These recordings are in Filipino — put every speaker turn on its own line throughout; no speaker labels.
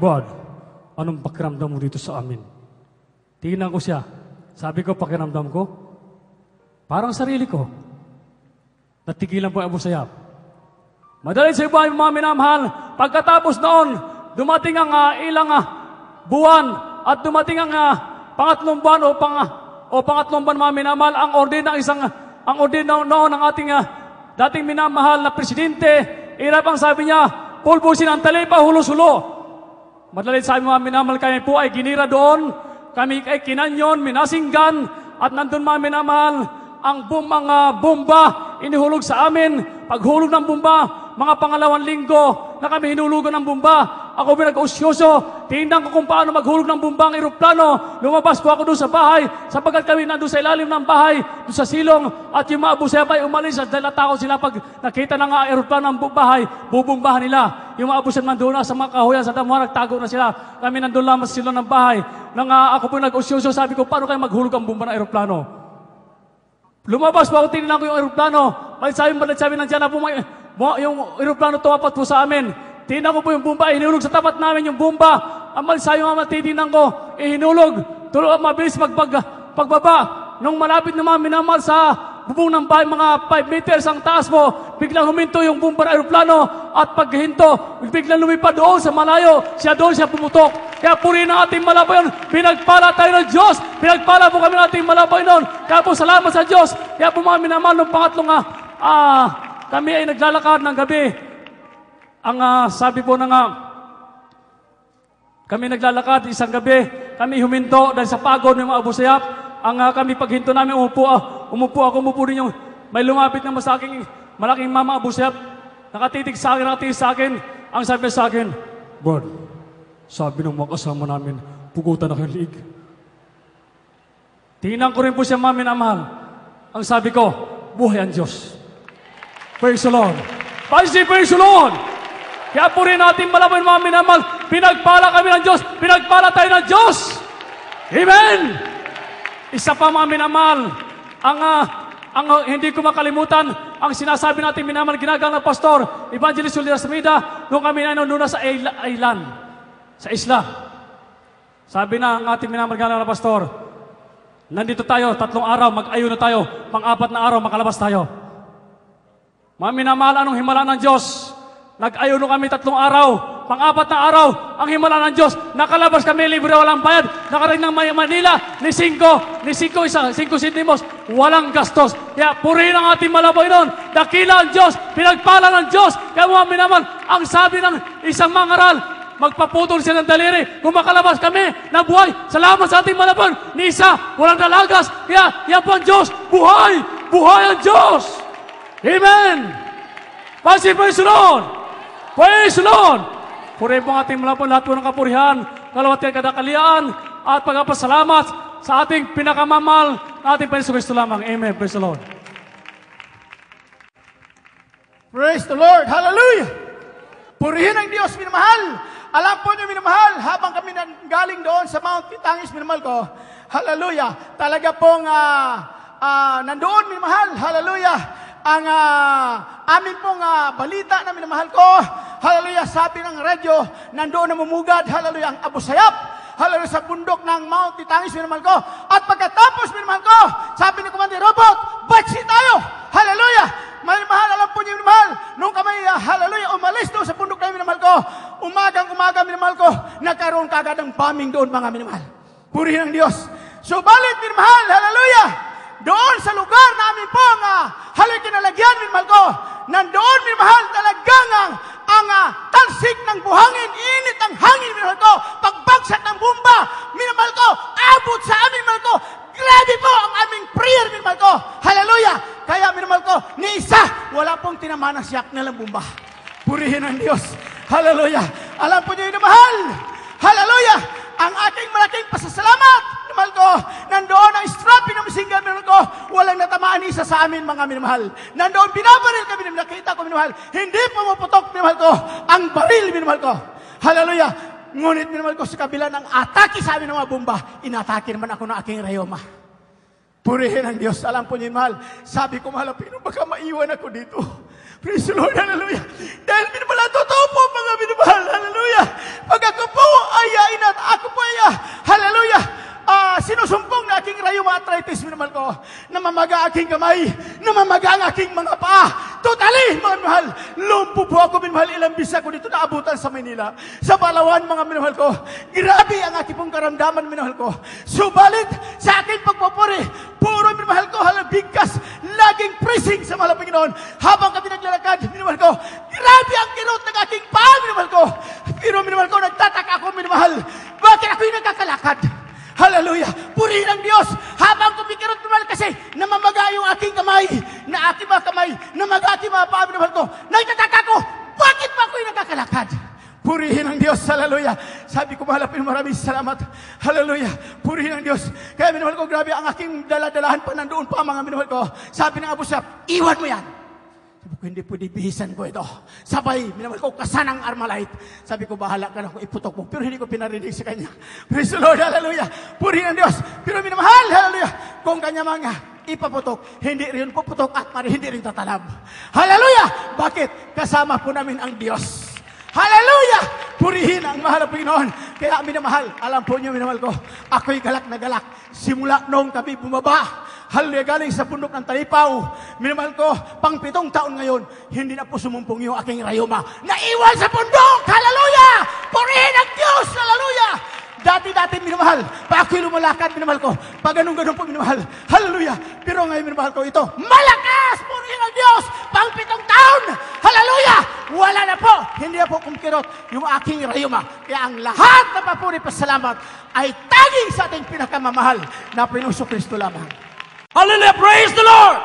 "Bod, anong pakiramdam mo dito sa amin?" Tingnan ko siya. Sabi ko, pakiramdam ko, parang sarili ko. Natigilan po ang Abu Sayyaf. Madalit sa iba, mga minamahal, pagkatapos noon, dumating ang ilang buwan at dumating ang pangatlong buwan o pangatlong buwan, mga minamahal, ang ordin noon ng ating dating minamahal na presidente. Irap ang sabi niya, pulbusin ang talipa, hulos-hulo. Madalit sabi, mga minamahal, kami po ay ginira doon, kami ay kinanyon, minasinggan, at nandun, mga minamahal, ang bomba inihulog sa amin. Paghulog ng bomba, mga pangalawang linggo na kami hinulugan ng bomba. Ako pinag-usyoso, tingnan ko kung paano maghulog ng bomba ang eroplano. Lumabas po ako doon sa bahay, sapagkat kami nandun sa ilalim ng bahay, doon sa silong, at yung mga Abu Sayyaf ay umalis at dahil natakot sila pag nakita ng eroplano ng bahay, bubumbahan nila. Yung mga Abu Sayyaf nandun na sa mga kahuyan, sa damuhan, nagtago na sila. Kami nandun lamang sa silong ng bahay. Nang ako po nag-usyoso, sabi ko, paano kayo maghulog ang bomba ng eroplano? Lumabas po ako, tinignan ko yung aeroplano. Balit sabi nandiyan na po yung aeroplano tumapat po sa amin. Tinignan ko po yung bomba, hinulog sa tapat namin yung bomba. Ang sabi nga matitignan ko, hinulog. Mabilis pagbaba. Nung malapit na mga minamahal sa bubong ng bahay, mga 5 meters ang taas mo, biglang huminto yung bomba ng aeroplano at paghinto, biglang lumipad doon sa malayo. Doon siya pumutok. Kaya purihin ang ating malabayon. Pinagpala tayo ng Diyos. Pinagpala po kami ng ating malabayon noon. Kaya po salamat sa Diyos. Kaya po mga minamahal, nung pangatlong kami ay naglalakad ng gabi. Ang sabi po na kami naglalakad isang gabi. Kami huminto dahil sa pagod ng mga Abu Sayyaf. Kami paghinto namin, umupo rin yung may lumapit na sa aking malaking mama Abu Sayyaf. Nakatitig sa akin. Ang sabi sa akin, "Bod, sabi ng mga kasama namin, pugutan na kayong liig." Tingnan ko rin po siya, mga minamahal. Ang sabi ko, buhay ang Diyos. Praise the Lord. Praise the Lord. Kaya po rin natin malabayin, mga minamahal. Pinagpala kami ng Diyos. Pinagpala tayo ng Diyos. Amen. Isa pa, mga minamahal. Ang hindi ko makalimutan, ang sinasabi natin, minamahal, ginagawa ng pastor, Evangelist Julius Ramida, nung kami na nandun sa island, sa isla. Sabi na ang ating minamahal na pastor, nandito tayo, 3 araw, mag-ayo na tayo, pang-4 na araw, makalabas tayo. Mga minamahal, anong himala ng Diyos? Nag-ayo na kami 3 araw, pang-4 na araw, ang himala ng Diyos, nakalabas kami, libre, walang bayad, nakarating ng Manila, ni 5 sentimos, walang gastos. Kaya purihin ang ating malabay noon, dakila ang Diyos, pinagpala ng Diyos. Kaya mga minamahal, ang sabi ng isang mangaral, magpaputol siya ng daliri. Kung makalabas kami na buhay, salamat sa ating malaban. Ni isa, walang dalagas. Kaya, yan po ang Diyos. Buhay! Buhay ang Diyos! Amen! Praise the Lord! Praise the Lord! Purihin po ang ating malaban, lahat po ng kapurihan, kalawat kay kadakalian, at pagpapasalamat sa ating pinakamamahal na ating Panginoon Kristo lamang. Amen. Praise the Lord.
Praise the Lord! Hallelujah! Purihin ang Diyos, minamahal. Alam po niyo, minamahal, habang kami galing doon sa Mount Pitangis, minamahal ko, hallelujah, talaga pong nandoon, minamahal, hallelujah, ang amin pong balita na minamahal ko, hallelujah, sabi ng radyo, nandoon namumugad, hallelujah, ang Abu Sayyaf, hallelujah, sa bundok ng Mount Pitangis, minamahal ko. At pagkatapos, minamahal ko, sabi ni Commander Robot, batsi tayo, hallelujah. Mahal, alam po niyo, minamahal, nung kami, hallelujah, umalis doon sa bundok namin, minamahal ko, umagang-umaga, minamahal ko, nagkaroon kagad ng bombing doon, mga minamahal. Purihin ang Diyos. Subalit, minamahal, hallelujah, doon sa lugar namin po, haloy kinalagyan, minamahal ko, nandoon, minamahal, talagang ang talsik ng buhangin, init ang hangin, minamahal ko, pagbagsak ng bomba, minamahal ko, abot sa amin, minamahal ko, grabe po ang aming prayer, minamahal ko, hallelujah. Kaya, minamahal ko, ni isa, wala pong tinamaan ng siyak na bomba. Purihin ang Diyos. Hallelujah. Alam po niyo, minamahal, hallelujah, ang aking malaking pasasalamat, minamahal ko, nandoon ang strapping ng masingan, minamahal ko, walang natamaan isa sa amin, mga minamahal. Nandoon, binabaril kami, nakita ko, minamahal, hindi pumuputok, minamahal ko, ang baril, minamahal ko. Hallelujah. Ngunit, minamahal ko, sa kabila ng atake sa amin ng mga bomba, inatake naman ako ng aking rayoma. Purihin ang Diyos. Alam po niyo, mahal, sabi ko, mahal, Pino, baka maiwan ako dito. Praise the Lord, hallelujah. Dahil minamahal, totoo po, mga minamahal, hallelujah. Pag ako po ay inat, ako po ay, hallelujah, sinusumpong na aking rheuma arthritis, minamahal ko, namamaga aking kamay, namamaga ang aking mga paa, totally, mga minamahal, lumpo po ako, minamahal, ilang bisa ko dito naabutan sa Manila, sa Palawan, mga minamahal ko, grabe ang aking pong karamdaman, minamahal ko, subalit, sa aking pagpupuri, puro minamahal ko, bigkas, laging pressing sa mahal na Panginoon, habang kami naglalakad, minamahal ko, grabe ang kirot ng aking paa, minamahal ko, pero minamahal ko, nagtataka ako, minamahal, bakit ako yung nagkakalakad? Hallelujah! Purihin ang Diyos! Habang kumikirot naman kasi namamaga yung aking kamay, na aking mga kamay, namaga aking mga paa, minamahal ko, nagtataka ko, bakit pa ako yung nagkakalakad? Purihin ang Diyos! Hallelujah! Sabi ko, mahalapin, maraming salamat. Hallelujah! Purihin ang Diyos! Kaya minamahal ko, grabe ang aking daladalahan pa nandoon pa, mga minamahal ko. Sabi ng Abu Saf, iwan mo yan! Sabi ko, hindi pwede bihisan ko ito. Sabay, minamahal ko, kasanang Armalite. Sabi ko, bahala ka na kung iputok mo. Pero hindi ko pinarinig sa kanya. Praise the Lord, hallelujah. Purihin ang Diyos. Pero minamahal, hallelujah. Kung kanya mga ipaputok, hindi rin puputok at hindi rin tatalab. Hallelujah! Bakit? Kasama po namin ang Diyos. Hallelujah! Purihin ang mahal na Panginoon. Kaya minamahal, alam po niyo, minamahal ko, ako'y galak na galak. Simula noong kami bumaba, hallelujah, galing sa bundok ng Talipaw. Minamahal ko, pang 7 taon ngayon, hindi na po sumumpong yung aking rayuma. Naiwan sa bundok! Hallelujah! Purihin ang Diyos! Hallelujah! Dati-dati, minamahal, pa ako'y lumalakad, minamahal ko, pag ganun-ganun po, minamahal. Hallelujah! Pero ngayon, minamahal ko ito, malakas! Purihin ang Diyos! Pang 7 taon! Hallelujah! Wala na po! Hindi na po kumkirot yung aking rayuma. Kaya ang lahat na papuri pasalamat ay taging sa ating pinakamamahal na Panginoong Kristo lamang.
Hallelujah! Praise the Lord!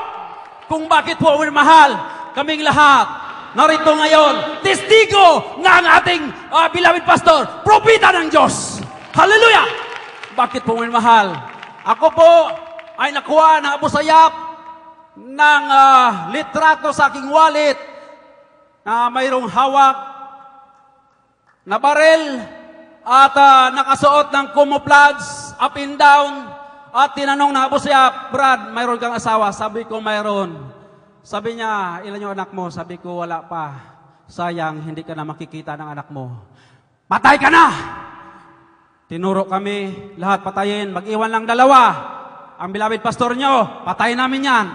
Kung bakit po mahal, kaming lahat, narito ngayon, testigo ng ating beloved pastor, propeta ng Diyos. Hallelujah! Bakit po mahal? Ako po ay nakuha ng Abu Sayyaf ng litrato sa aking wallet na mayroong hawak na barel at nakasuot ng camouflage up and down. At tinanong na Abu Sayyaf, Brad, mayroon kang asawa? Sabi ko, mayroon. Sabi niya, ilan yung anak mo? Sabi ko, wala pa. Sayang, hindi ka na makikita ng anak mo. Patay ka na! Tinuro kami, lahat patayin, mag-iwan lang 2. Ang beloved pastor nyo, patayin namin yan.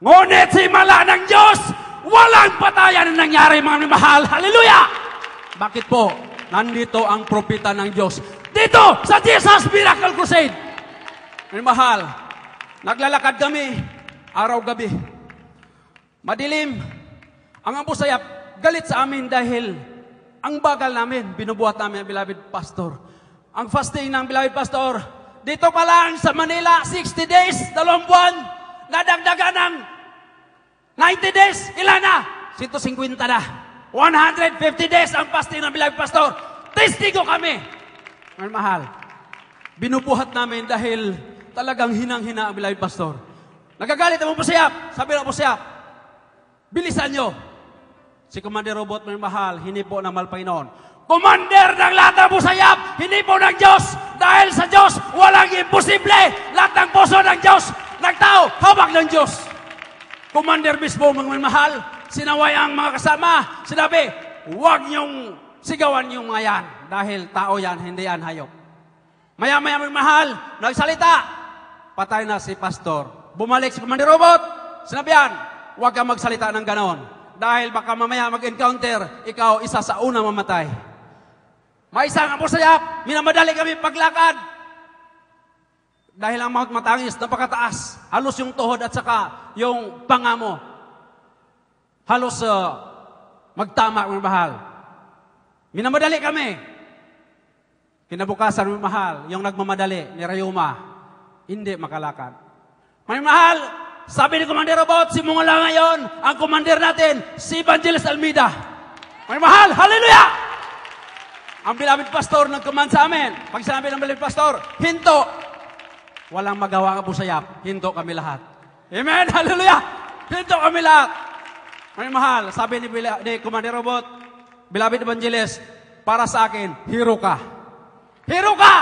Ngunit si mala ng Diyos, walang patayan na nangyari, mga mahal. Hallelujah! Bakit po? Nandito ang propeta ng Diyos. Dito, sa Jesus Miracle Crusade. Mga mahal, naglalakad kami, araw-gabi. Madilim. Ang Abu Sayyaf, galit sa amin dahil ang bagal namin, binubuhat namin ang beloved pastor. Ang fasting ng beloved pastor, dito pa lang sa Manila, 60 days, 2 buwan, nadagdagan ng 90 days, ilan na? 150 na. 150 days ang fasting ng beloved pastor. Testigo kami. Mga mahal, binubuhat namin dahil talagang hinang-hina ang beloved pastor. Nagagalit ang Abu Sayyaf. Sabi ng Abu Sayyaf, bilisan nyo. Si Commander Robot, mga mahal, hinipo ng Malpainon. Commander ng lahat ng Abu Sayyaf, hinipo ng Diyos. Dahil sa Diyos, walang imposible. Lahat ng puso ng Diyos, nagtao, hawak ng Diyos. Commander mismo, mga mahal, sinaway ang mga kasama. Sinabi, huwag niyong sigawan yung mga yan. Dahil tao yan, hindi yan hayop. Maya-maya mga mahal, nagsalita. Patay na si pastor. Bumalik si Commander Robot. Sinabihan, huwag kang magsalita ng ganon. Dahil baka mamaya mag-encounter, ikaw isa sa una mamatay. May isang Abu Sayyaf, minamadali kami paglakad. Dahil ang Mount Matangis, napakataas. Halos yung tuhod at saka yung panga mo. Halos magtama, mga mahal. Minamadali kami. Kinabukasan, mga mahal, yung nagmamadali ni Rayuma, hindi makalakad. Mga mahal, sabi ni Commander Robot, simula ngayon, ang commander natin, si Evangelist Almeida. Mga mahal, hallelujah! Ang beloved pastor nag-command sa amin. Pag sinabi ng beloved pastor, hinto. Walang magawa ang Abu Sayyaf, hinto kami lahat. Amen, hallelujah! Hinto kami lahat. Mga mahal, sabi ni Commander Robot, beloved Evangelist, para sa akin, hero ka. Hero ka!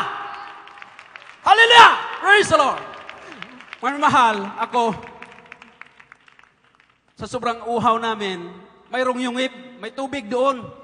Hallelujah! Praise the Lord! Mga mahal, ako, sa sobrang uhaw namin, mayroong yungib, may tubig doon.